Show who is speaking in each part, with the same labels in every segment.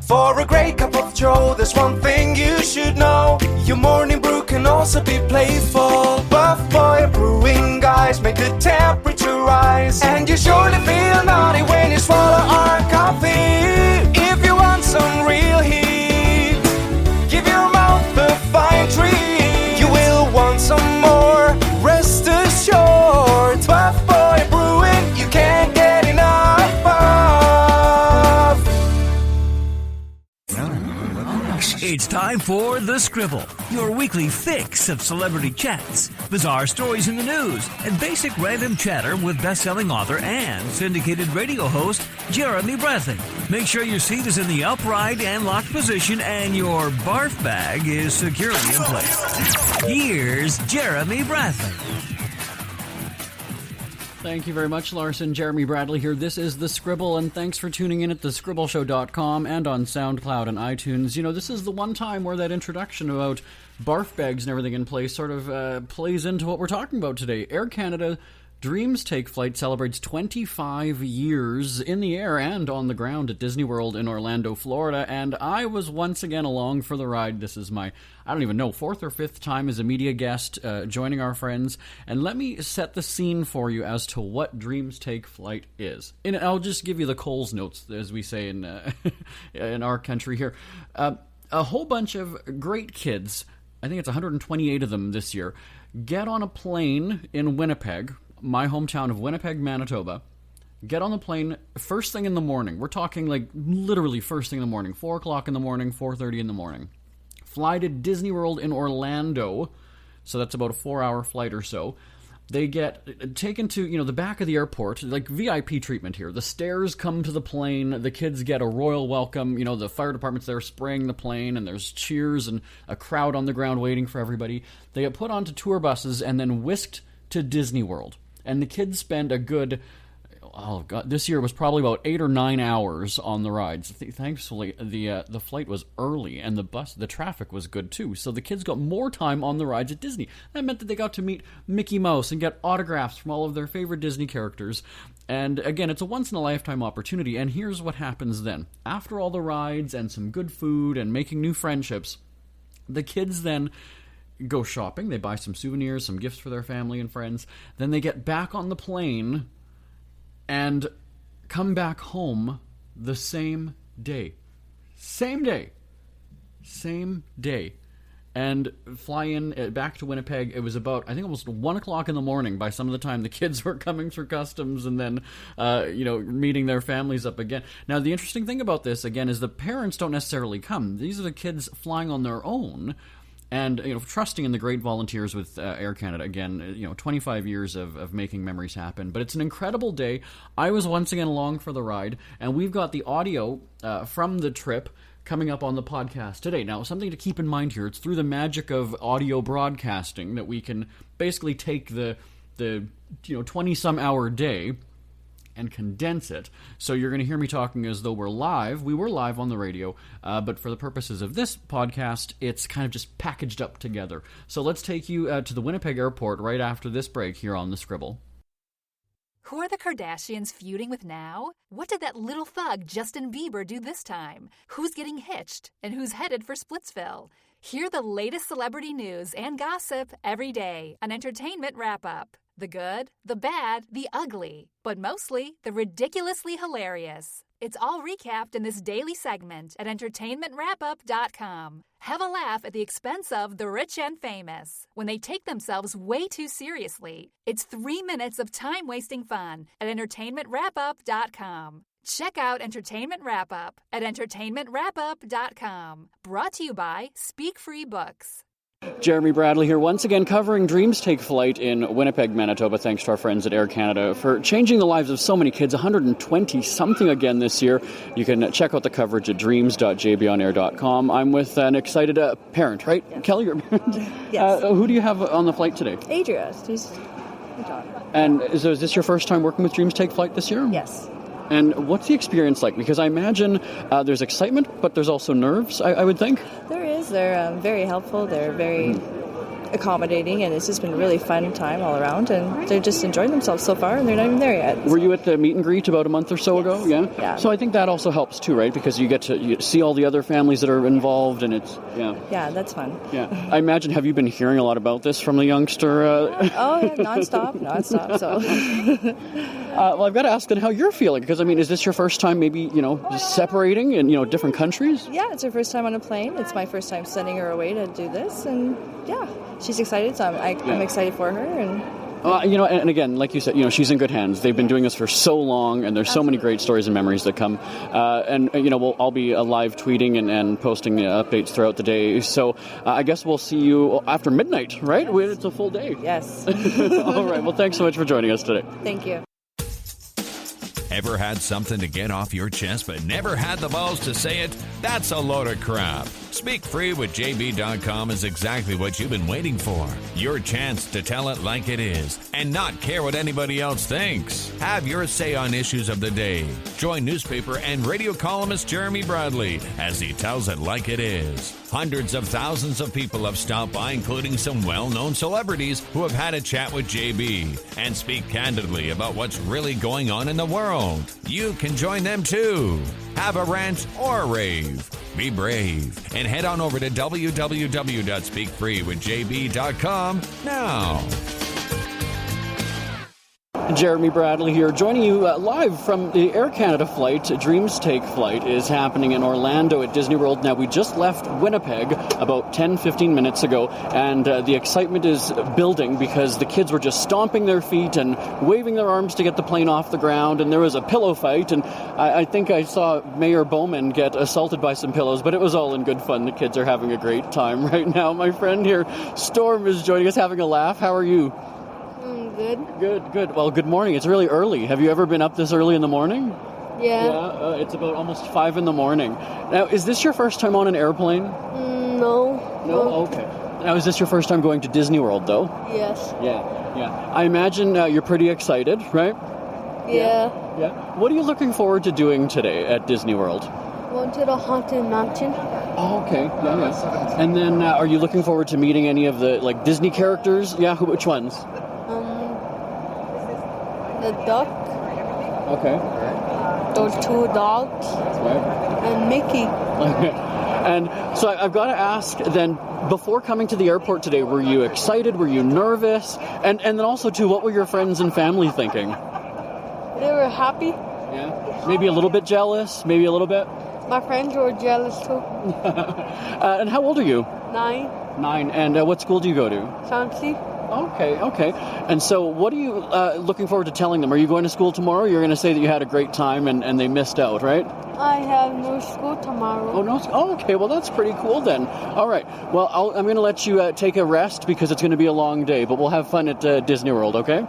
Speaker 1: For a great cup of joe, there's one thing you should know. Your morning brew can also be playful. Buff Boy Brewing guys make the temperature rise. And you surely feel naughty when you swallow our coffee. If you want some real heat, give your mouth a fine treat. You will want some more, rest assured. Buff Boy Brewing, you can't get enough of.
Speaker 2: It's time for The Scribble, your weekly fix of celebrity chats, bizarre stories in the news, and basic random chatter with best-selling author and syndicated radio host Jeremy Bradley. Make sure your seat is in the upright and locked position and your barf bag is securely in place. Here's Jeremy Bradley.
Speaker 3: Thank you very much, Larson. Jeremy Bradley here. This is The Scribble, and thanks for tuning in at thescribbleshow.com and on SoundCloud and iTunes. You know, this is the one time where that introduction about barf bags and everything in place sort of plays into what we're talking about today. Air Canada Dreams Take Flight celebrates 25 years in the air and on the ground at Disney World in Orlando, Florida, and I was once again along for the ride. This is my, I don't even know, fourth or fifth time as a media guest joining our friends, and let me set the scene for you as to what Dreams Take Flight is. And I'll just give you the Coles notes, as we say in in our country here. A whole bunch of great kids, I think it's 128 of them this year, get on a plane in Winnipeg, my hometown of Winnipeg, Manitoba, get on the plane first thing in the morning. We're talking like literally first thing in the morning, 4 o'clock in the morning, 4:30 in the morning. Fly to Disney World in Orlando, so that's about a 4-hour flight or so. They get taken to, you know, the back of the airport, like VIP treatment here. The stairs come to the plane, the kids get a royal welcome, you know, the fire department's there spraying the plane, and there's cheers and a crowd on the ground waiting for everybody. They get put onto tour buses and then whisked to Disney World. And the kids spend a good, oh god, this year was probably about 8 or 9 hours on the rides. Thankfully, the flight was early, and the traffic was good too. So the kids got more time on the rides at Disney. That meant that they got to meet Mickey Mouse and get autographs from all of their favorite Disney characters. And again, it's a once-in-a-lifetime opportunity. And here's what happens then. After all the rides and some good food and making new friendships, the kids then go shopping. They buy some souvenirs, some gifts for their family and friends. Then they get back on the plane and come back home the same day. Same day. Same day. And fly in back to Winnipeg. It was about, I think, almost 1 o'clock in the morning by some of the time the kids were coming through customs and then, meeting their families up again. Now, the interesting thing about this, again, is the parents don't necessarily come. These are the kids flying on their own. And, you know, trusting in the great volunteers with Air Canada. Again, 25 years of making memories happen. But it's an incredible day. I was once again along for the ride, and we've got the audio from the trip coming up on the podcast today. Now, something to keep in mind here, it's through the magic of audio broadcasting that we can basically take the 20-some hour day and condense it. So you're going to hear me talking as though we're live. We were live on the radio, but for the purposes of this podcast, it's kind of just packaged up together. So let's take you to the Winnipeg airport right after this break here on The Scribble.
Speaker 4: Who are the Kardashians feuding with now? What did that little thug Justin Bieber do this time? Who's getting hitched? And who's headed for Splitsville? Hear the latest celebrity news and gossip every day on Entertainment Wrap-Up. The good, the bad, the ugly, but mostly the ridiculously hilarious. It's all recapped in this daily segment at entertainmentwrapup.com. Have a laugh at the expense of the rich and famous when they take themselves way too seriously. It's 3 minutes of time-wasting fun at entertainmentwrapup.com. Check out Entertainment Wrap-Up at entertainmentwrapup.com. Brought to you by Speak Free Books.
Speaker 3: Jeremy Bradley here, once again covering Dreams Take Flight in Winnipeg, Manitoba, thanks to our friends at Air Canada for changing the lives of so many kids, 120-something again this year. You can check out the coverage at dreams.jbonair.com. I'm with an excited parent, right? Yeah. Kelly, your parent?
Speaker 5: Yes.
Speaker 3: Who do you have on the flight today?
Speaker 5: Adria. She's my daughter.
Speaker 3: And is this your first time working with Dreams Take Flight this year?
Speaker 5: Yes.
Speaker 3: And what's the experience like? Because I imagine there's excitement, but there's also nerves, I would think.
Speaker 5: There is. They're very helpful. They're very accommodating, and it's just been a really fun time all around, and they're just enjoying themselves so far, and they're not even there yet.
Speaker 3: Were you at the meet and greet about a month or so ago?
Speaker 5: Yeah.
Speaker 3: So I think that also helps too, right? Because you get to see all the other families that are involved, and it's,
Speaker 5: Yeah, that's fun.
Speaker 3: Yeah. I imagine, have you been hearing a lot about this from the youngster?
Speaker 5: Oh, yeah, nonstop, so...
Speaker 3: Well, I've got to ask then how you're feeling, because, I mean, is this your first time maybe, just separating in, different countries?
Speaker 5: Yeah, it's her first time on a plane. It's my first time sending her away to do this, and yeah, she's excited, so I'm excited for her, and...
Speaker 3: and again, like you said, she's in good hands. They've been doing this for so long, and there's so many great stories and memories that come. I'll be live tweeting and posting updates throughout the day. So I guess we'll see you after midnight, right? It's a full day.
Speaker 5: Yes.
Speaker 3: All right. Well, thanks so much for joining us today.
Speaker 5: Thank you.
Speaker 6: Ever had something to get off your chest but never had the balls to say it? That's a load of crap. Speak Free with JB.com is exactly what you've been waiting for. Your chance to tell it like it is and not care what anybody else thinks. Have your say on issues of the day. Join newspaper and radio columnist Jeremy Bradley as he tells it like it is. Hundreds of thousands of people have stopped by, including some well-known celebrities who have had a chat with JB and speak candidly about what's really going on in the world. You can join them too. Have a rant or a rave. Be brave and head on over to www.speakfreewithjb.com now.
Speaker 3: Jeremy Bradley here, joining you live from the Air Canada flight. Dreams Take Flight is happening in Orlando at Disney World. Now, we just left Winnipeg about 10-15 minutes ago, and the excitement is building because the kids were just stomping their feet and waving their arms to get the plane off the ground, and there was a pillow fight, and I think I saw Mayor Bowman get assaulted by some pillows, but it was all in good fun. The kids are having a great time right now. My friend here, Storm, is joining us, having a laugh. How are you?
Speaker 7: Good.
Speaker 3: Good. Well, good morning. It's really early. Have you ever been up this early in the morning?
Speaker 7: Yeah.
Speaker 3: It's about almost 5 in the morning. Now, is this your first time on an airplane?
Speaker 7: No.
Speaker 3: No? Okay. Now, is this your first time going to Disney World, though?
Speaker 7: Yes.
Speaker 3: Yeah. I imagine you're pretty excited, right?
Speaker 7: Yeah.
Speaker 3: What are you looking forward to doing today at Disney World?
Speaker 7: Going to the Haunted Mansion.
Speaker 3: Oh, okay. Yeah. And then, are you looking forward to meeting any of the Disney characters? Yeah. Which ones?
Speaker 7: The duck.
Speaker 3: Okay.
Speaker 7: Those 2 dogs.
Speaker 3: Right.
Speaker 7: And Mickey.
Speaker 3: And so I've got to ask then, before coming to the airport today, were you excited? Were you nervous? And then also, too, what were your friends and family thinking?
Speaker 7: They were happy.
Speaker 3: Yeah? Maybe a little bit jealous? Maybe a little bit?
Speaker 7: My friends were jealous too.
Speaker 3: And how old are you?
Speaker 7: 9.
Speaker 3: 9. And what school do you go to?
Speaker 7: Chauncey.
Speaker 3: Okay. And so what are you looking forward to telling them? Are you going to school tomorrow? You're going to say that you had a great time and they missed out, right?
Speaker 7: I have no school tomorrow.
Speaker 3: Oh, no. Oh, okay. Well, that's pretty cool then. All right. Well, I'm going to let you take a rest because it's going to be a long day, but we'll have fun at Disney World, okay?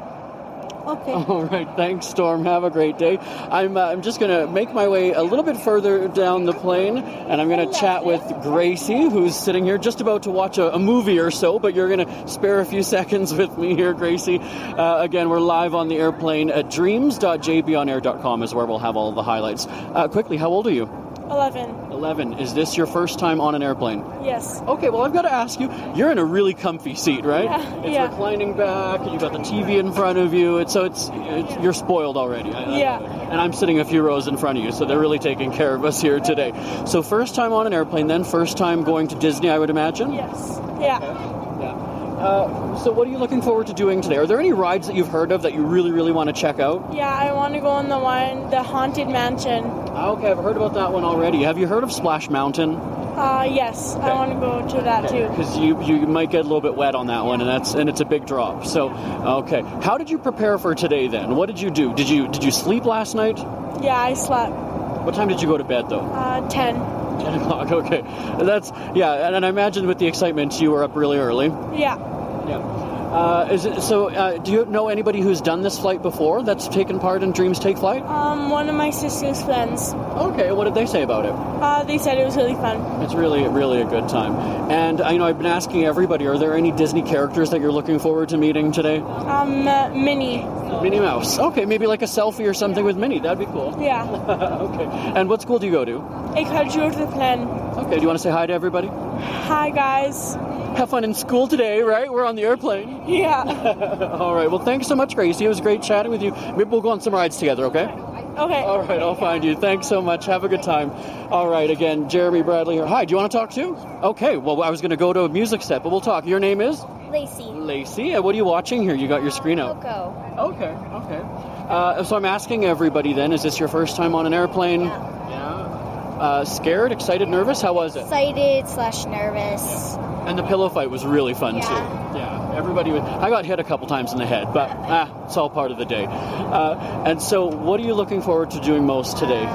Speaker 7: Okay.
Speaker 3: All right. Thanks, Storm. Have a great day. I'm just going to make my way a little bit further down the plane, and I'm going to chat with Gracie, who's sitting here just about to watch a movie or so, but you're going to spare a few seconds with me here, Gracie. Again, we're live on the airplane at dreams.jbonair.com is where we'll have all of the highlights. Quickly, how old are you?
Speaker 7: 11.
Speaker 3: Is this your first time on an airplane?
Speaker 7: Yes.
Speaker 3: Okay, well, I've got to ask you, you're in a really comfy seat, right?
Speaker 7: Yeah.
Speaker 3: It's reclining back, you've got the TV in front of you, it's you're spoiled already.
Speaker 7: Yeah.
Speaker 3: And I'm sitting a few rows in front of you, so they're really taking care of us here today. So first time on an airplane, then first time going to Disney, I would imagine?
Speaker 7: Yes. Yeah.
Speaker 3: So what are you looking forward to doing today? Are there any rides that you've heard of that you really, really want to check out?
Speaker 7: Yeah, I want to go on the Haunted Mansion.
Speaker 3: Okay, I've heard about that one already. Have you heard of Splash Mountain?
Speaker 7: Yes, I want to go to that too.
Speaker 3: Because you might get a little bit wet on that one, and it's a big drop. So, okay. How did you prepare for today then? What did you do? Did you sleep last night?
Speaker 7: Yeah, I slept.
Speaker 3: What time did you go to bed though?
Speaker 7: 10.
Speaker 3: 10 o'clock. Okay. And I imagine with the excitement you were up really early.
Speaker 7: Yeah.
Speaker 3: Do you know anybody who's done this flight before that's taken part in Dreams Take Flight?
Speaker 7: One of my sister's friends.
Speaker 3: Okay, what did they say about it?
Speaker 7: They said it was really fun.
Speaker 3: It's really, really a good time. And I've been asking everybody, are there any Disney characters that you're looking forward to meeting today?
Speaker 7: Minnie.
Speaker 3: Minnie Mouse. Okay, maybe like a selfie or something with Minnie. That'd be cool.
Speaker 7: Yeah.
Speaker 3: Okay. And what school do you go to?
Speaker 7: École Jules Verne.
Speaker 3: Okay, do you want to say hi to everybody?
Speaker 7: Hi, guys.
Speaker 3: have fun in school today, right? We're on the airplane.
Speaker 7: Yeah.
Speaker 3: All right. Well, thanks so much, Gracie. It was great chatting with you. Maybe we'll go on some rides together, okay?
Speaker 7: Okay.
Speaker 3: All right. I'll find you. Thanks so much. Have a good time. All right. Again, Jeremy Bradley here. Hi. Do you want to talk too? Okay. Well, I was going to go to a music set, but we'll talk. Your name is?
Speaker 8: Lacey.
Speaker 3: Lacey. And what are you watching here? You got your screen out.
Speaker 8: Coco.
Speaker 3: Okay. So I'm asking everybody then, is this your first time on an airplane? Yeah. Scared, excited, nervous? How was it?
Speaker 8: Excited/nervous.
Speaker 3: And the pillow fight was really fun too. Yeah. Everybody was, I got hit a couple times in the head, but it's all part of the day. And so what are you looking forward to doing most today?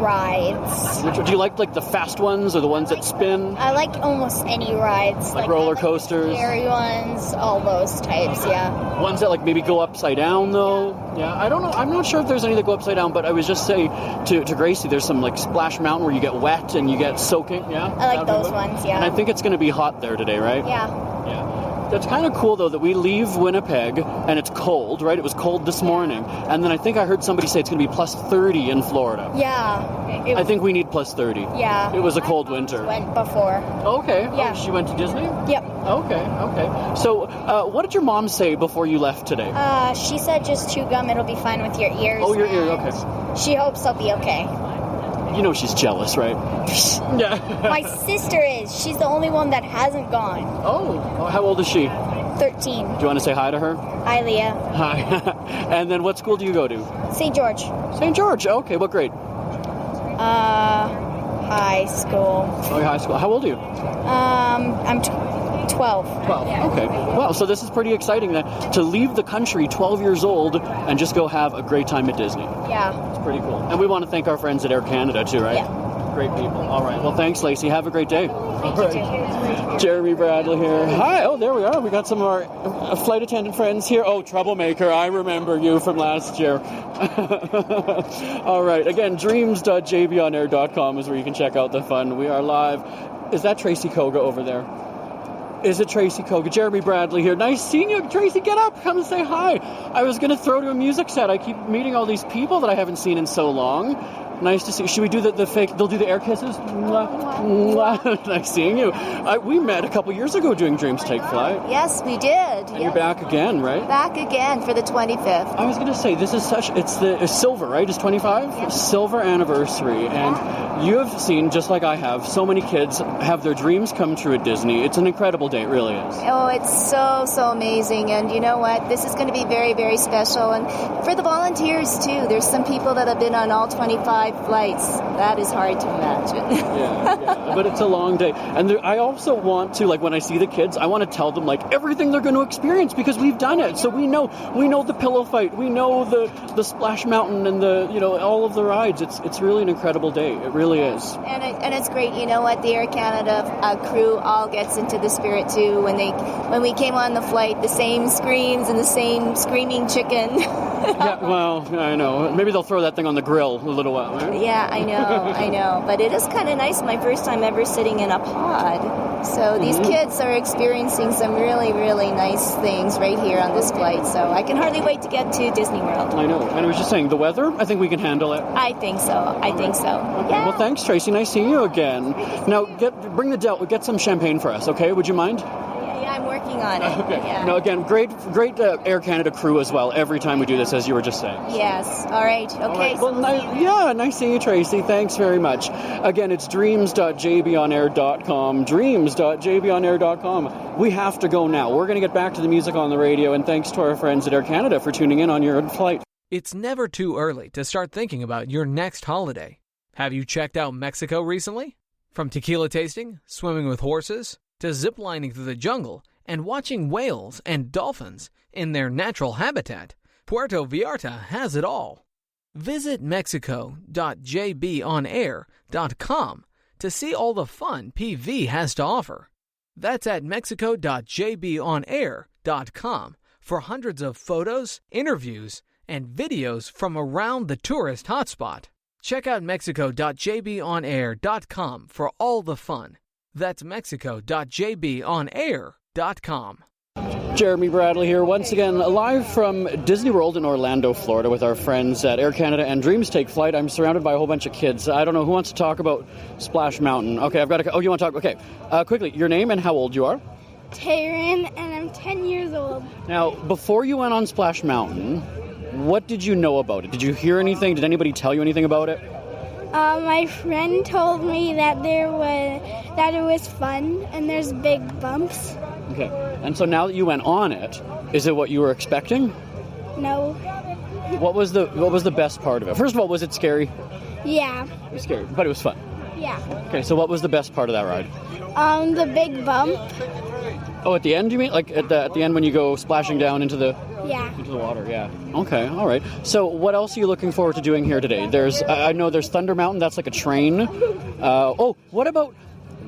Speaker 8: Rides.
Speaker 3: Do you like the fast ones or the ones that spin?
Speaker 8: I like almost any rides.
Speaker 3: Like roller coasters?
Speaker 8: Scary ones, all those types, yeah.
Speaker 3: Ones that maybe go upside down though? Yeah, I don't know. I'm not sure if there's any that go upside down, but I was just saying to Gracie, there's some Splash Mountain where you get wet and you get soaking, yeah?
Speaker 8: I like those ones, yeah.
Speaker 3: And I think it's going to be hot there today, right?
Speaker 8: Yeah.
Speaker 3: That's kind of cool, though, that we leave Winnipeg and it's cold, right? It was cold this morning. And then I think I heard somebody say it's going to be plus 30 in Florida.
Speaker 8: Yeah.
Speaker 3: I think we need plus 30.
Speaker 8: Yeah.
Speaker 3: It was a cold winter.
Speaker 8: Went before.
Speaker 3: Okay.
Speaker 8: Yeah.
Speaker 3: Oh, she went to Disney?
Speaker 8: Yep.
Speaker 3: Okay. So what did your mom say before you left today?
Speaker 8: She said just chew gum, it'll be fine with your ears.
Speaker 3: Oh, your ear, okay.
Speaker 8: She hopes I'll be okay.
Speaker 3: You know she's jealous, right? Yeah.
Speaker 8: My sister is. She's the only one that hasn't gone.
Speaker 3: Oh, how old is she?
Speaker 8: 13.
Speaker 3: Do you want to say hi to her?
Speaker 8: Hi, Leah.
Speaker 3: Hi. And then what school do you go to?
Speaker 8: St. George.
Speaker 3: St. George. Okay, what grade?
Speaker 8: High school.
Speaker 3: Oh, high school. How old are you?
Speaker 8: I'm 12.
Speaker 3: 12. Okay. Wow, so this is pretty exciting then, to leave the country 12 years old and just go have a great time at Disney.
Speaker 8: Yeah.
Speaker 3: It's pretty cool. And we want to thank our friends at Air Canada too, right?
Speaker 8: Yeah.
Speaker 3: Great people. All right. Well, thanks, Lacey. Have a great day.
Speaker 8: Thank you.
Speaker 3: Jeremy Bradley here. Hi. Oh, there we are. We got some of our flight attendant friends here. Oh, Troublemaker. I remember you from last year. All right. Again, dreams.jbonair.com is where you can check out the fun. We are live. Is that Tracy Koga over there? Is it Tracy Koga? Jeremy Bradley here. Nice seeing you. Tracy, get up. Come and say hi. I was going to throw to a music set. I keep meeting all these people that I haven't seen in so long. Nice to see you. Should we do the fake? They'll do the air kisses. Mwah, mwah. Nice seeing you. We met a couple years ago doing Dreams Take Flight.
Speaker 9: Yes, we did.
Speaker 3: And you're back again, right?
Speaker 9: Back again for the 25th.
Speaker 3: I was going to say, this is it's silver, right? It's 25?
Speaker 9: Yep.
Speaker 3: Silver anniversary. And you have seen, just like I have, so many kids have their dreams come true at Disney. It's an incredible day. It really is.
Speaker 9: Oh, it's so amazing. And you know what? This is going to be very, very special. And for the volunteers, too. There's some people that have been on all 25 flights. That is hard to imagine.
Speaker 3: Yeah. But it's a long day. And I also want to, when I see the kids, I want to tell them, everything they're going to experience because we've done it. So we know the pillow fight. We know the Splash Mountain and all of the rides. It's really an incredible day. It really is.
Speaker 9: And it's great. You know what? The Air Canada crew all gets into the spirit, too. When we came on the flight, the same screams and the same screaming chicken.
Speaker 3: Yeah, well, I know. Maybe they'll throw that thing on the grill a little while, right?
Speaker 9: Yeah, I know. But it is kind of nice. My first time ever sitting in a pod. So these kids are experiencing some really, really nice things right here on this flight. So I can hardly wait to get to Disney World.
Speaker 3: I know. And I was just saying, the weather, I think we can handle it.
Speaker 9: I think so.
Speaker 3: Okay.
Speaker 9: Yeah.
Speaker 3: Well, thanks, Tracy. Nice seeing you again. Now, bring the Del. Get some champagne for us, okay? Would you mind?
Speaker 9: Yeah, I'm working on it.
Speaker 3: Okay.
Speaker 9: Yeah.
Speaker 3: No, again, great Air Canada crew as well. Every time we do this, as you were just saying.
Speaker 9: Yes. All right. Okay.
Speaker 3: All right. Well, nice seeing you, Tracy. Thanks very much. Again, it's dreams.jbonair.com. Dreams.jbonair.com. We have to go now. We're going to get back to the music on the radio, and thanks to our friends at Air Canada for tuning in on your flight.
Speaker 10: It's never too early to start thinking about your next holiday. Have you checked out Mexico recently? From tequila tasting, swimming with horses, to ziplining through the jungle and watching whales and dolphins in their natural habitat, Puerto Vallarta has it all. Visit mexico.jbonair.com to see all the fun PV has to offer. That's at mexico.jbonair.com for hundreds of photos, interviews, and videos from around the tourist hotspot. Check out mexico.jbonair.com for all the fun. That's mexico.jbonair.com.
Speaker 3: Jeremy Bradley here, once again, live from Disney World in Orlando, Florida, with our friends at Air Canada and Dreams Take Flight. I'm surrounded by a whole bunch of kids. I don't know who wants to talk about Splash Mountain. Okay, I've got to... Oh, you want to talk? Okay. Quickly, your name and how old you are?
Speaker 11: Taryn, and I'm 10 years old.
Speaker 3: Now, before you went on Splash Mountain, what did you know about it? Did you hear anything? Did anybody tell you anything about it?
Speaker 11: My friend told me that it was fun and there's big bumps.
Speaker 3: Okay. And so now that you went on it, is it what you were expecting?
Speaker 11: No.
Speaker 3: What was the best part of it? First of all, was it scary?
Speaker 11: Yeah.
Speaker 3: It was scary, but it was fun.
Speaker 11: Yeah.
Speaker 3: Okay, so what was the best part of that ride?
Speaker 11: The big bump.
Speaker 3: Oh, at the end, you mean? Like at the end when you go splashing down into the water, yeah. Okay, all right. So what else are you looking forward to doing here today? I know there's Thunder Mountain, that's like a train.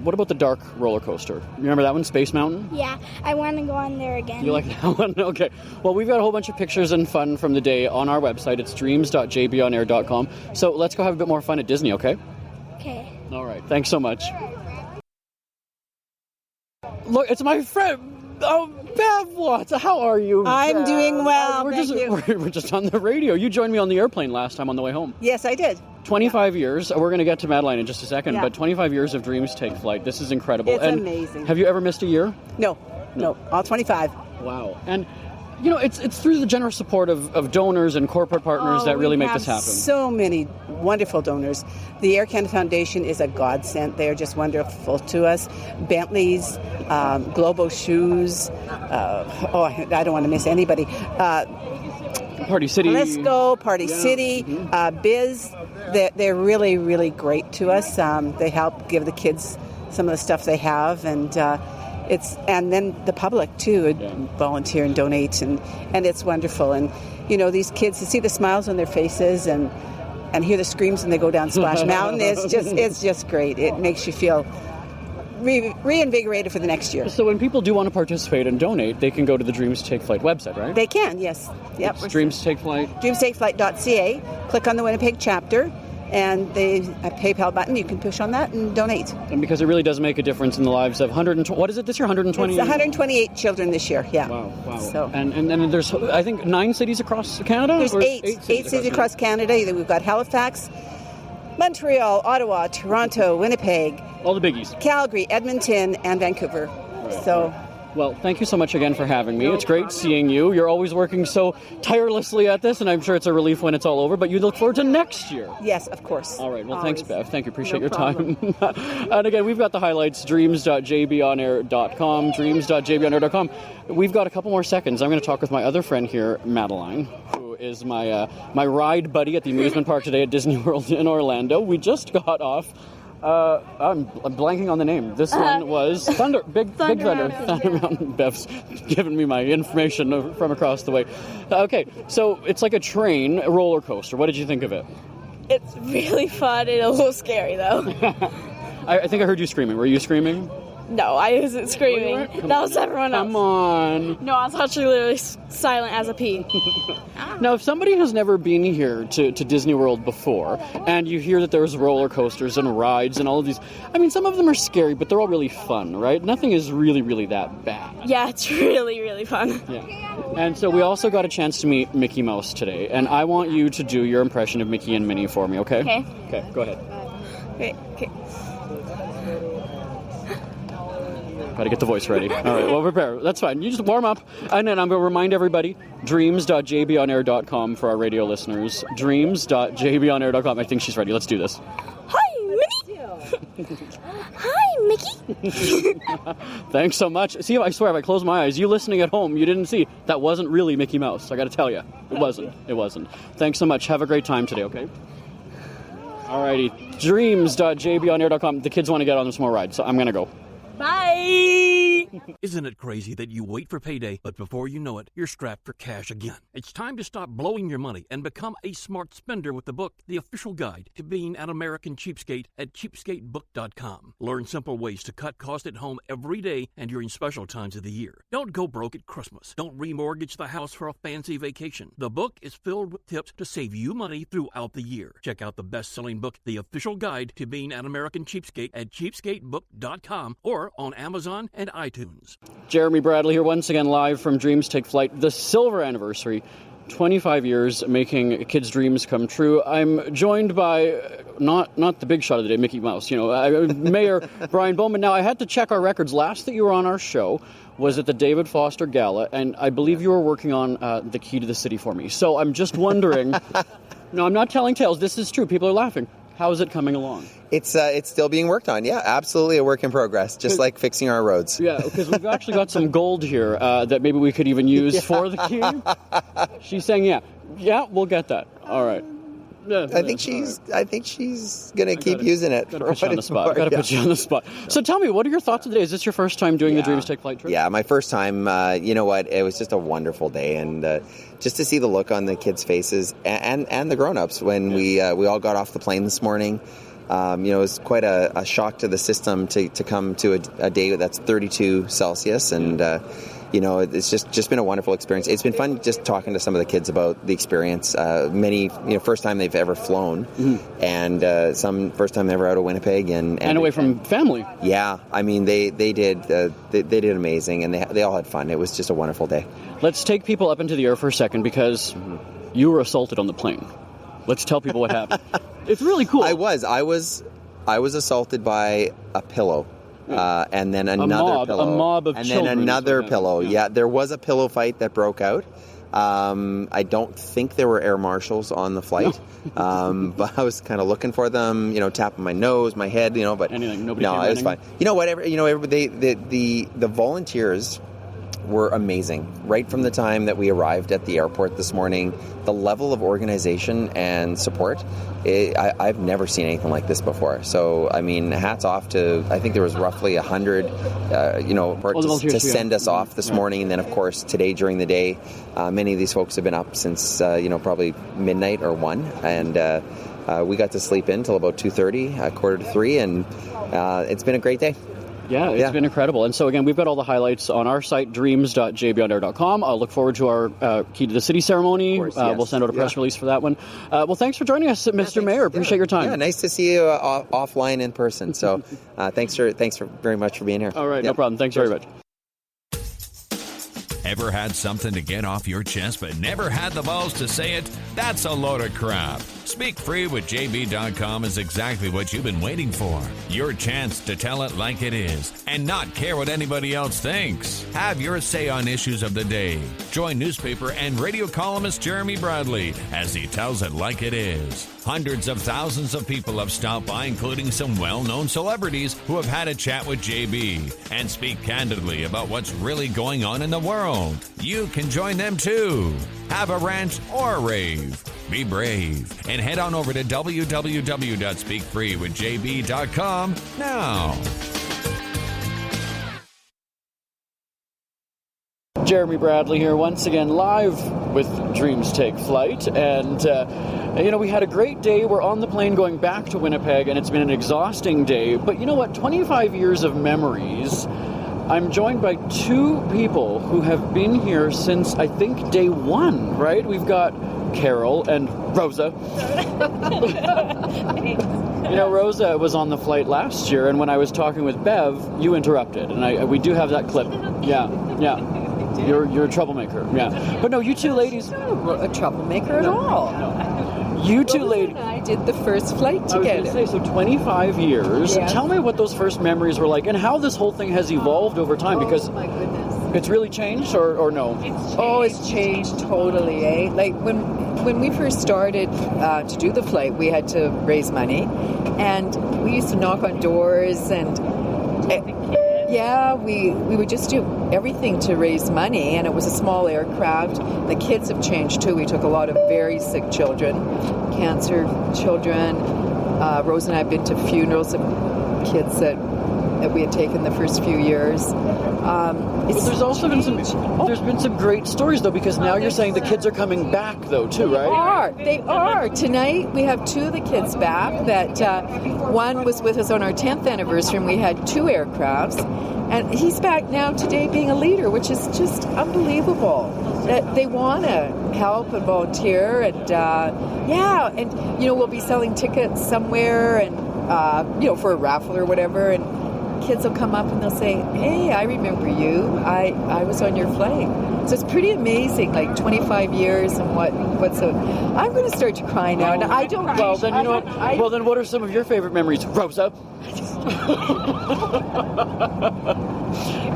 Speaker 3: What about the dark roller coaster? Remember that one, Space Mountain?
Speaker 11: Yeah, I want to go on there again.
Speaker 3: You like that one? Okay. Well, we've got a whole bunch of pictures and fun from the day on our website. It's dreams.jbonair.com. So let's go have a bit more fun at Disney, okay?
Speaker 11: Okay.
Speaker 3: All right. Thanks so much. Look, it's my friend. Oh, Bev Watts, how are you?
Speaker 12: I'm doing well,
Speaker 3: We're just on the radio. You joined me on the airplane last time on the way home.
Speaker 12: Yes, I did.
Speaker 3: 25 years. We're going to get to Madeline in just a second,
Speaker 12: Yeah.
Speaker 3: but 25 years of Dreams Take Flight. This is incredible.
Speaker 12: It's amazing.
Speaker 3: Have you ever missed a year?
Speaker 12: No, all 25.
Speaker 3: Wow. And, it's through the generous support of donors and corporate partners that really make this happen.
Speaker 12: So many wonderful donors. The Air Canada Foundation is a godsend. They're just wonderful to us. Bentley's, Globo Shoes. I don't want to miss anybody.
Speaker 3: Party City.
Speaker 12: Lisco, Party City, Biz. They're really, really great to us. They help give the kids some of the stuff they have, and then the public too volunteer and donate, and it's wonderful. And these kids, to see the smiles on their faces and hear the screams when they go down Splash Mountain, it's just great. It makes you feel reinvigorated for the next year.
Speaker 3: So when people do want to participate and donate, they can go to the Dreams Take Flight website, right?
Speaker 12: They can, yes. Yep.
Speaker 3: It's Dreams Take Flight.
Speaker 12: DreamsTakeFlight.ca. Click on the Winnipeg chapter, and a PayPal button. You can push on that and donate.
Speaker 3: And because it really does make a difference in the lives of what is it this year? 120?
Speaker 12: It's 128 children this year. Yeah.
Speaker 3: Wow.
Speaker 12: So
Speaker 3: and there's I think 9 cities across Canada.
Speaker 12: There's eight cities across Canada. We've got Halifax, Montreal, Ottawa, Toronto, Winnipeg.
Speaker 3: All the biggies.
Speaker 12: Calgary, Edmonton, and Vancouver.
Speaker 3: Right.
Speaker 12: So.
Speaker 3: Well, thank you so much again for having me. It's great seeing you. You're always working so tirelessly at this, and I'm sure it's a relief when it's all over, but you look forward to next year.
Speaker 12: Yes, of course.
Speaker 3: All right. Well,
Speaker 12: always.
Speaker 3: Thanks, Bev. Thank you. Appreciate your time. And again, we've got the highlights, dreams.jbonair.com, dreams.jbonair.com. We've got a couple more seconds. I'm going to talk with my other friend here, Madeline, who is my ride buddy at the amusement park today at Disney World in Orlando. We just got off. I'm blanking on the name. This one was Big Thunder Mountain. Bev's giving me my information from across the way. Okay, so it's like a train, a roller coaster. What did you think of it?
Speaker 7: It's really fun and a little scary, though.
Speaker 3: I think I heard you screaming. Were you screaming?
Speaker 7: No, I wasn't screaming. That was everyone else.
Speaker 3: Come on.
Speaker 7: No, I was actually literally silent as a pea.
Speaker 3: Now, if somebody has never been here to Disney World before, and you hear that there's roller coasters and rides and all of these, I mean, some of them are scary, but they're all really fun, right? Nothing is really, really that bad.
Speaker 7: Yeah, it's really, really fun.
Speaker 3: Yeah. And so we also got a chance to meet Mickey Mouse today, and I want you to do your impression of Mickey and Minnie for me, okay?
Speaker 7: Okay.
Speaker 3: Okay, go ahead.
Speaker 7: Okay.
Speaker 3: Got to get the voice ready. All right, well, prepare. That's fine. You just warm up. And then I'm going to remind everybody, dreams.jbonair.com for our radio listeners. Dreams.jbonair.com. I think she's ready. Let's do this.
Speaker 11: Hi, Minnie. Hi, Mickey.
Speaker 3: Thanks so much. See, I swear, if I close my eyes, you listening at home, you didn't see. That wasn't really Mickey Mouse. I got to tell you. It wasn't. Thanks so much. Have a great time today, okay? All righty. Dreams.jbonair.com. The kids want to get on some more rides, so I'm going to go.
Speaker 7: Bye!
Speaker 13: Isn't it crazy that you wait for payday, but before you know it, you're strapped for cash again? It's time to stop blowing your money and become a smart spender with the book, The Official Guide to Being an American Cheapskate at cheapskatebook.com. Learn simple ways to cut costs at home every day and during special times of the year. Don't go broke at Christmas. Don't remortgage the house for a fancy vacation. The book is filled with tips to save you money throughout the year. Check out the best-selling book, The Official Guide to Being an American Cheapskate at cheapskatebook.com or on Amazon and iTunes. iTunes.
Speaker 3: Jeremy Bradley here once again live from Dreams Take Flight, the silver anniversary. 25 years making kids' dreams come true. I'm joined by, not the big shot of the day, Mickey Mouse, Mayor Brian Bowman. Now, I had to check our records. Last that you were on our show was at the David Foster Gala, and I believe you were working on the Key to the City for me. So I'm just wondering, no, I'm not telling tales. This is true. People are laughing. How is it coming along?
Speaker 14: It's still being worked on. Yeah, absolutely a work in progress, just like fixing our roads.
Speaker 3: Yeah, because we've actually got some gold here that maybe we could even use for the key. She's saying, yeah, we'll get that. All right. Yeah,
Speaker 14: I think she's going to keep using it.
Speaker 3: Got to put you on the spot. Got to put you on the spot. So tell me, what are your thoughts of the day? Is this your first time doing the Dreams Take Flight trip?
Speaker 14: Yeah, my first time. You know what? It was just a wonderful day, and just to see the look on the kids' faces and the grown-ups when we all got off the plane this morning. It was quite a shock to the system to come to a day that's 32 Celsius, and it's just been a wonderful experience. It's been fun just talking to some of the kids about the experience. Many, first time they've ever flown, and some first time ever out of Winnipeg, and
Speaker 3: away from family.
Speaker 14: Yeah, I mean they did amazing, and they all had fun. It was just a wonderful day.
Speaker 3: Let's take people up into the air for a second because you were assaulted on the plane. Let's tell people what happened. It's really cool.
Speaker 14: I was assaulted by a pillow. And then another pillow.
Speaker 3: A mob of
Speaker 14: and
Speaker 3: children.
Speaker 14: And then another pillow. Yeah, there was a pillow fight that broke out. I don't think there were air marshals on the flight. No. But I was kind of looking for them, tapping my nose, my head, but
Speaker 3: anything. Nobody.
Speaker 14: No, it was fine. The volunteers were amazing. Right from the time that we arrived at the airport this morning, the level of organization and support, I've never seen anything like this before. So, I mean, hats off to, I think there was roughly 100, to send us off this morning. And then, of course, today during the day, many of these folks have been up since, probably midnight or 1. And we got to sleep in till about 2:30, 2:45, and it's been a great day.
Speaker 3: Yeah, it's been incredible. And so, again, we've got all the highlights on our site, dreams.jbonair.com. I'll look forward to our Key to the City ceremony. Of course, yes. We'll send out a press release for that one. Well, thanks for joining us, Mr. Mayor. Appreciate your time.
Speaker 14: Yeah, nice to see you offline in person. So thanks very much for being here.
Speaker 3: All right, no problem. Thanks very much.
Speaker 6: Ever had something to get off your chest but never had the balls to say it? That's a load of crap. Speak Free with JB.com is exactly what you've been waiting for. Your chance to tell it like it is and not care what anybody else thinks. Have your say on issues of the day. Join newspaper and radio columnist Jeremy Bradley as he tells it like it is. Hundreds of thousands of people have stopped by, including some well-known celebrities who have had a chat with JB and speak candidly about what's really going on in the world. You can join them too. Have a rant or a rave. Be brave and head on over to www.speakfreewithjb.com now.
Speaker 3: Jeremy Bradley here once again live with Dreams Take Flight, and we had a great day. We're on the plane going back to Winnipeg, and it's been an exhausting day, but you know what, 25 years of memories. I'm joined by two people who have been here since I think day one, right? We've got Carol and Rosa. Rosa was on the flight last year, and when I was talking with Bev, you interrupted, and we do have that clip. Yeah. You're a troublemaker, yeah. But no, you two ladies...
Speaker 15: I'm not a troublemaker at all.
Speaker 3: No. You two ladies...
Speaker 15: I did the first flight together.
Speaker 3: I was going to say, so 25 years. Yeah. Tell me what those first memories were like and how this whole thing has evolved over time, because...
Speaker 15: my goodness.
Speaker 3: It's really changed, or no?
Speaker 15: It's changed totally, eh? Like, when we first started to do the flight, we had to raise money, and we used to knock on doors, and... we would just do everything to raise money, and it was a small aircraft. The kids have changed too. We took a lot of very sick children, cancer children. Rose and I have been to funerals of kids that we had taken the first few years.
Speaker 3: But there's also been some great stories though, because now you're saying the kids are coming back though too, right?
Speaker 15: They are. Tonight we have two of the kids back. That one was with us on our 10th anniversary, and we had 2 aircrafts. And he's back now today being a leader, which is just unbelievable. That they want to help and volunteer, and we'll be selling tickets somewhere, and for a raffle or whatever. And kids will come up and they'll say, hey, I remember you. I was on your flight. So it's pretty amazing, like 25 years and what's so... I'm going to start to cry now. And I don't...
Speaker 3: Well, then, you know what? Well, then what are some of your favorite memories? Rosa?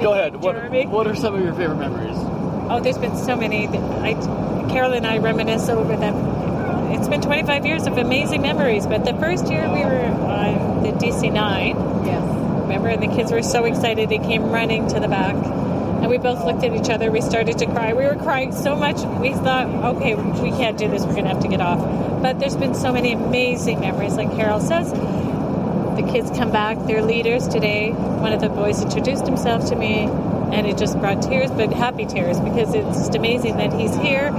Speaker 3: Go ahead. What are some of your favorite memories?
Speaker 16: Oh, there's been so many. Carol and I reminisce over them. It's been 25 years of amazing memories, but the first year we were on the DC-9.
Speaker 15: Yes.
Speaker 16: Remember, and the kids were so excited. They came running to the back, and we both looked at each other. We started to cry. We were crying so much, we thought, okay, we can't do this. We're going to have to get off. But there's been so many amazing memories, like Carol says. The kids come back. They're leaders today. One of the boys introduced himself to me, and it just brought tears, but happy tears, because it's just amazing that he's here.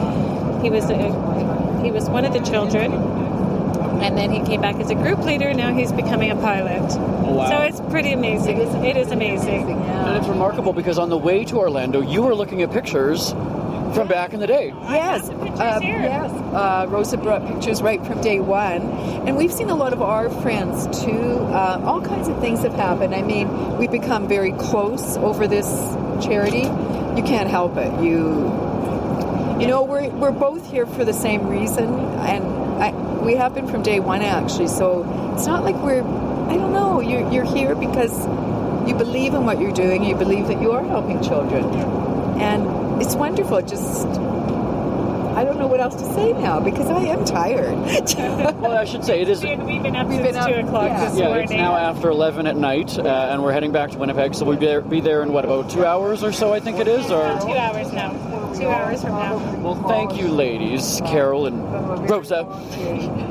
Speaker 16: He was one of the children, and then he came back as a group leader. Now he's becoming a pilot.
Speaker 3: Wow.
Speaker 16: So it's pretty amazing. It is amazing.
Speaker 3: And it's remarkable because on the way to Orlando, you were looking at pictures from back in the day.
Speaker 15: Yes. Rosa brought pictures right from day one. And we've seen a lot of our friends, too. All kinds of things have happened. I mean, we've become very close over this charity. You can't help it. You know, we're both here for the same reason. And we have been from day one, actually. So it's not like I don't know, you're here because you believe in what you're doing. You believe that you are helping children. And it's wonderful. I don't know what else to say now because I am tired.
Speaker 3: Well, I should say it is.
Speaker 16: We've been up since 2 o'clock this morning.
Speaker 3: It's now after 11 at night, and we're heading back to Winnipeg. So we'll be there in about 2 hours or so, I think it is, or
Speaker 16: 2 hours now. 2 hours from now.
Speaker 3: Well, thank you, ladies, Carol and Rosa.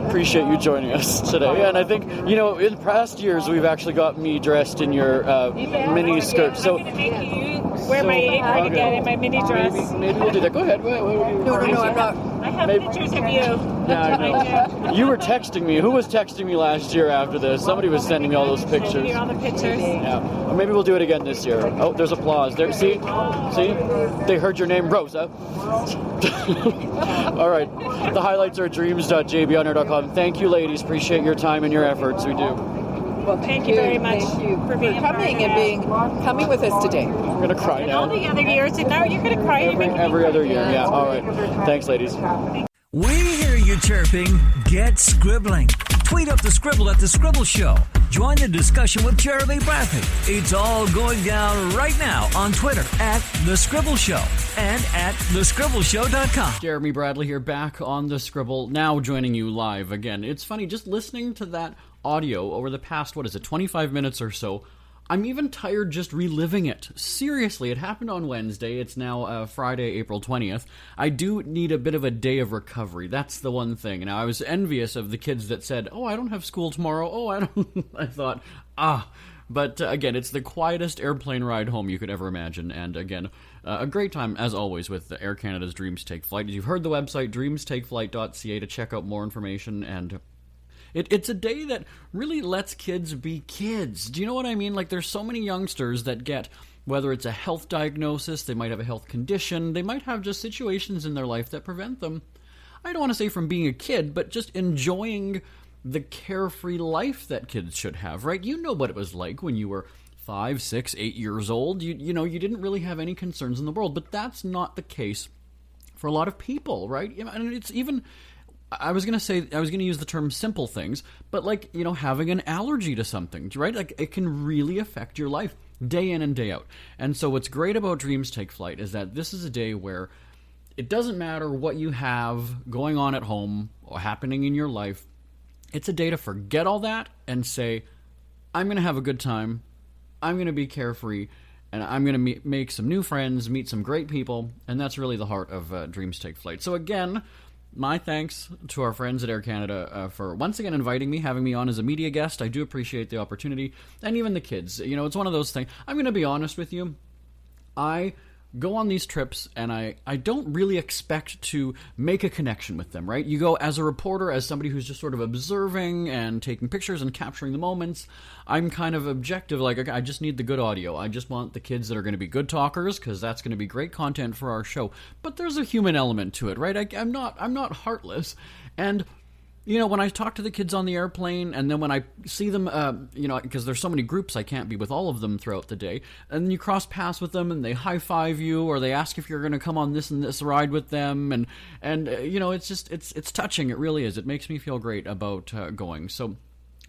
Speaker 3: Appreciate you joining us today. And I think, you know, in past years we've actually got me dressed in your mini skirt. So
Speaker 16: wear my apron again in my mini dress.
Speaker 3: Maybe we'll do that. Go ahead.
Speaker 15: No, I'm not.
Speaker 16: I have pictures of you.
Speaker 3: Yeah, I know. You were texting me. Who was texting me last year after this? Somebody was sending me all those pictures.
Speaker 16: Sending me all the pictures.
Speaker 3: Yeah. Or maybe we'll do it again this year. Oh, there's applause there. See? They heard your name, Rosa. All right. The highlights are dreams.jbhonor.com. Thank you, ladies. Appreciate your time and your efforts. We do.
Speaker 15: Well,
Speaker 16: thank you very much for being
Speaker 15: coming with us today.
Speaker 3: I'm going to cry now.
Speaker 16: All the other years, and now you're going to cry
Speaker 3: every other year. Yeah. All right. Thanks, ladies.
Speaker 2: We hear you chirping. Get scribbling. Tweet up the Scribble at The Scribble Show. Join the discussion with Jeremy Bradley. It's all going down right now on Twitter at The Scribble Show and at thescribbleshow.com.
Speaker 3: Jeremy Bradley here, back on The Scribble, now joining you live again. It's funny, just listening to that audio over the past, 25 minutes or so, I'm even tired just reliving it. Seriously, it happened on Wednesday. It's now Friday, April 20th. I do need a bit of a day of recovery. That's the one thing. Now, I was envious of the kids that said, oh, I don't have school tomorrow. Oh, I don't. I thought, But again, it's the quietest airplane ride home you could ever imagine. And again, a great time, as always, with Air Canada's Dreams Take Flight. As you've heard the website, dreamstakeflight.ca, to check out more information. And it's a day that really lets kids be kids. Do you know what I mean? Like, there's so many youngsters that get, whether it's a health diagnosis, they might have a health condition, they might have just situations in their life that prevent them, I don't want to say from being a kid, but just enjoying the carefree life that kids should have, right? You know what it was like when you were 5, 6, 8 years old. You know, you didn't really have any concerns in the world, but that's not the case for a lot of people, right? And it's even... I was going to use the term simple things, but like, you know, having an allergy to something, right? Like, it can really affect your life day in and day out. And so what's great about Dreams Take Flight is that this is a day where it doesn't matter what you have going on at home or happening in your life. It's a day to forget all that and say, I'm going to have a good time. I'm going to be carefree. And I'm going to make some new friends, meet some great people. And that's really the heart of Dreams Take Flight. So again, my thanks to our friends at Air Canada for once again inviting me, having me on as a media guest. I do appreciate the opportunity. And even the kids. You know, it's one of those things. I'm going to be honest with you. I go on these trips and I don't really expect to make a connection with them, right? You go as a reporter, as somebody who's just sort of observing and taking pictures and capturing the moments. I'm kind of objective, like, okay, I just need the good audio. I just want the kids that are going to be good talkers, because that's going to be great content for our show. But there's a human element to it, right? I'm not heartless. And When I talk to the kids on the airplane, and then when I see them, because there's so many groups, I can't be with all of them throughout the day, and then you cross paths with them, and they high-five you, or they ask if you're going to come on this and this ride with them, and it's just, it's touching, it really is. It makes me feel great about going, so...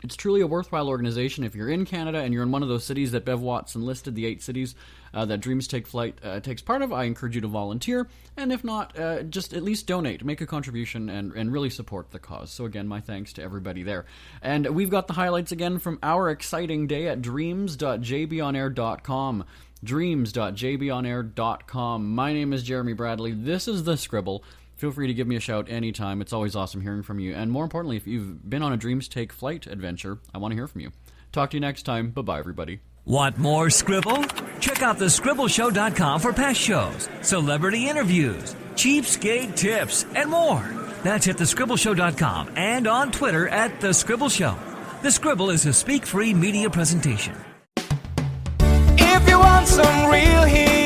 Speaker 3: It's truly a worthwhile organization. If you're in Canada and you're in one of those cities that Bev Watson listed, the 8 cities that Dreams Take Flight takes part of, I encourage you to volunteer. And if not, just at least donate, make a contribution, and really support the cause. So again, my thanks to everybody there. And we've got the highlights again from our exciting day at dreams.jbonair.com. dreams.jbonair.com. My name is Jeremy Bradley. This is The Scribble. Feel free to give me a shout anytime. It's always awesome hearing from you. And more importantly, if you've been on a Dreams Take Flight adventure, I want to hear from you. Talk to you next time. Bye-bye, everybody.
Speaker 2: Want more Scribble? Check out thescribbleshow.com for past shows, celebrity interviews, cheapskate tips, and more. That's at thescribbleshow.com and on Twitter at The Scribble Show. The Scribble is a speak-free media presentation.
Speaker 1: If you want some real heat,